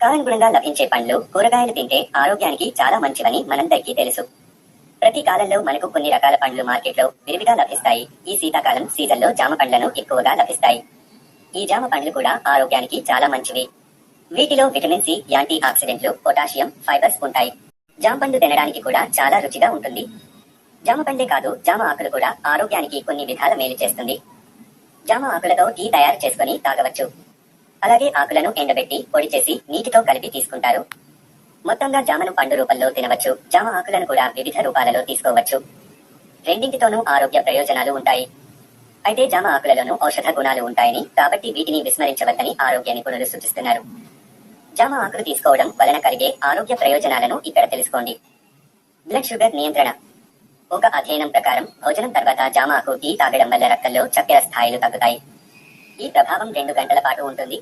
కాలానుగుణంగా లభించే పండ్లు, కూరగాయలు తింటే ఆరోగ్యానికి చాలా మంచివని మనందరికీ తెలుసు. ప్రతి కాలంలో మనకు కొన్ని రకాల పండ్లు మార్కెట్లో విరివిగా లభిస్తాయి. ఈ శీతాకాలం సీజన్లో జామ పండ్లను ఎక్కువగా లభిస్తాయి. ఈ జామ పండ్లు కూడా ఆరోగ్యానికి చాలా మంచివి. వీటిలో విటమిన్ సి, యాంటీ ఆక్సిడెంట్లు, పొటాషియం, ఫైబర్స్ ఉంటాయి. జామ పండు తినడానికి కూడా చాలా రుచిగా ఉంటుంది. జామ పండే కాదు, జామ ఆకులు కూడా ఆరోగ్యానికి కొన్ని విధాల మేలు చేస్తుంది. జామ ఆకులతో టీ తయారు చేసుకుని తాగవచ్చు. అలాగే ఆకులను ఎండబెట్టి పొడి చేసి నీటితో కలిపి తీసుకుంటారు. మొత్తంగా జామను పండు రూపంలో తినవచ్చు. జామ ఆకులను కూడా వివిధ రూపాలలో తీసుకోవచ్చు. రెండింటితోనూ ఆరోగ్య ప్రయోజనాలు ఉంటాయి. అయితే జామ ఆకులలోనూ ఔషధ గుణాలు ఉంటాయని, కాబట్టి వీటిని విస్మరించవద్దని ఆరోగ్య నిపుణులు సూచిస్తున్నారు. జామ ఆకులు తీసుకోవడం వలన కలిగే ఆరోగ్య ప్రయోజనాలను ఇక్కడ తెలుసుకోండి. బ్లడ్ షుగర్ నియంత్రణ. ఒక అధ్యయనం ప్రకారం భోజనం తర్వాత జామ ఆకు టీ తాగడం వల్ల రక్తంలో చక్కెర స్థాయిలు తగ్గుతాయి. ఈ ప్రభావం 2 గంటల పాటు ఉంటుంది.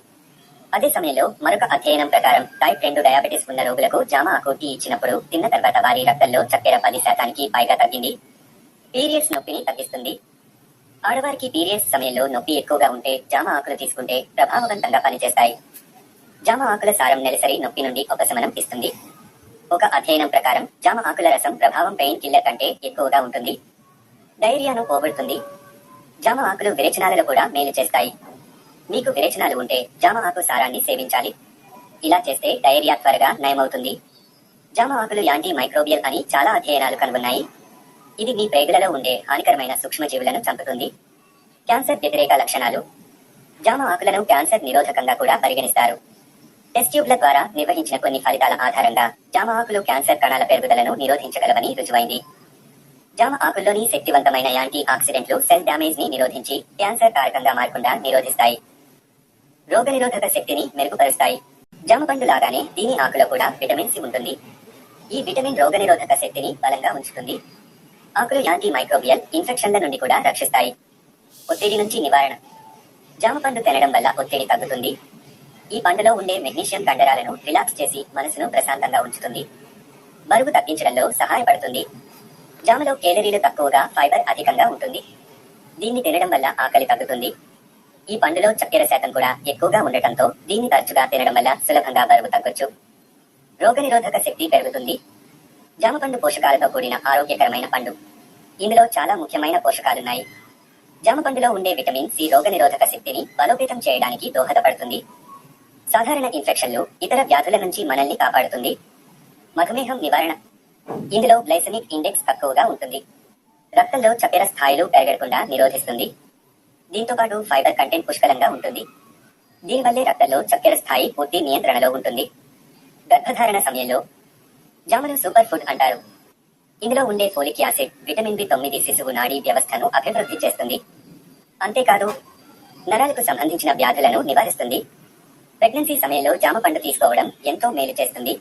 అదే సమయంలో మరొక అధ్యయనం ప్రకారం టైప్ 2 డయాబెటిస్ ఉన్న రోగులకు జామ ఆకు టీ ఇచ్చినప్పుడు తిన్న తర్వాత వారి రక్తంలో చక్కెర 10% పైగా తగ్గింది. పీరియడ్స్ నొప్పిని తగ్గిస్తుంది. ఆడవారికి పీరియడ్స్ సమయంలో నొప్పి ఎక్కువగా ఉంటే జామ ఆకులు తీసుకుంటే ప్రభావవంతంగా పనిచేస్తాయి. జామ ఆకుల సారం నెలసరి నొప్పి నుండి ఉపశమనం ఇస్తుంది. ఒక అధ్యయనం ప్రకారం జామ ఆకుల రసం ప్రభావం పెయిన్ కిల్లర్ కంటే ఎక్కువగా ఉంటుంది. డయేరియాను పోగొడుతుంది. జామ ఆకులు విరేచనాలలో కూడా మేలు చేస్తాయి. మీకు విరేచనాలు ఉంటే జామ ఆకు సారాన్ని సేవించాలి. ఇలా చేస్తే డయేరియా త్వరగా నయమవుతుంది. జామ ఆకులు యాంటీ మైక్రోబియల్ అని చాలా అధ్యయనాలు కనుగొన్నాయి. ఇది మీ ప్రేగులలో ఉండే హానికరమైన సూక్ష్మజీవులను చంపుతుంది. క్యాన్సర్ వ్యతిరేక లక్షణాలు. జామ ఆకులను క్యాన్సర్ నిరోధకంగా కూడా పరిగణిస్తారు. టెస్ట్ ట్యూబ్ల ద్వారా నిర్వహించిన కొన్ని ఫలితాల ఆధారంగా జామ ఆకులు క్యాన్సర్ కణాల పెరుగుదలను నిరోధించగలవని రుజువైంది. జామ ఆకుల్లోని శక్తివంతమైన యాంటీ ఆక్సిడెంట్లు సెల్ డ్యామేజ్ ని నిరోధించి క్యాన్సర్ కారకంగా మారకుండా నిరోధిస్తాయి. రోగనిరోధక శక్తిని మెరుగుపరుస్తాయి. జామ పండు లాగానే దీని ఆకులో కూడా విటమిన్ సి ఉంటుంది. ఈ విటమిన్ రోగనిరోధక శక్తిని బలంగా ఉంచుతుంది. ఆకులు యాంటీ మైక్రోబియల్ ఇన్ఫెక్షన్ల నుండి కూడా రక్షిస్తాయి. ఒత్తిడి నుంచి నివారణ. జామ పండు తినడం వల్ల ఒత్తిడి తగ్గుతుంది. ఈ పండులో ఉండే మెగ్నీషియం కండరాలను రిలాక్స్ చేసి మనసును ప్రశాంతంగా ఉంచుతుంది. బరువు తగ్గించడంలో సహాయపడుతుంది. జామలో కేలరీలు తక్కువగా, ఫైబర్ అధికంగా ఉంటుంది. దీన్ని తినడం వల్ల ఆకలి తగ్గుతుంది. ఈ పండులో చక్కెర శాతం కూడా ఎక్కువగా ఉండటంతో దీన్ని తరచుగా తినడం వల్ల సులభంగా బరువు తగ్గొచ్చు. రోగనిరోధక శక్తి పెరుగుతుంది. జామ పండు పోషకాలతో కూడిన ఆరోగ్యకరమైన పండు. ఇందులో చాలా ముఖ్యమైన పోషకాలున్నాయి. జామ పండులో ఉండే విటమిన్ సి రోగనిరోధక శక్తిని బలోపేతం చేయడానికి దోహదపడుతుంది. సాధారణ ఇన్ఫెక్షన్లు, ఇతర వ్యాధుల నుంచి మనల్ని కాపాడుతుంది. మధుమేహం నివారణ. ఇందులో గ్లైసెమిక్ ఇండెక్స్ తక్కువగా ఉంటుంది. రక్తంలో చక్కెర స్థాయిలు పెరగకుండా నిరోధిస్తుంది. దీంతో పాటు ఫైబర్ కంటెంట్ పుష్కలంగా ఉంటుంది. దీనివల్లే రక్తంలో చక్కెర స్థాయి పూర్తి నియంత్రణలో ఉంటుంది. గర్భధారణ సమయంలో జామను సూపర్ ఫుడ్ అంటారు. ఇందులో ఉండే ఫోలిక్ యాసిడ్, విటమిన్ బి9 శిశువు నాడీ వ్యవస్థను అభివృద్ధి చేస్తుంది. అంతేకాదు నరాలకు సంబంధించిన వ్యాధులను నివారిస్తుంది. ప్రెగ్నెన్సీ సమయంలో జామ పండు తీసుకోవడం ఎంతో మేలు చేస్తుంది.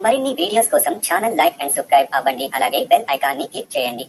మరిన్ని వీడియోస్ కోసం ఛానల్ లైక్ అండ్ సబ్స్క్రైబ్ అవ్వండి. అలాగే బెల్ ఐకాన్ ని క్లిక్ చేయండి.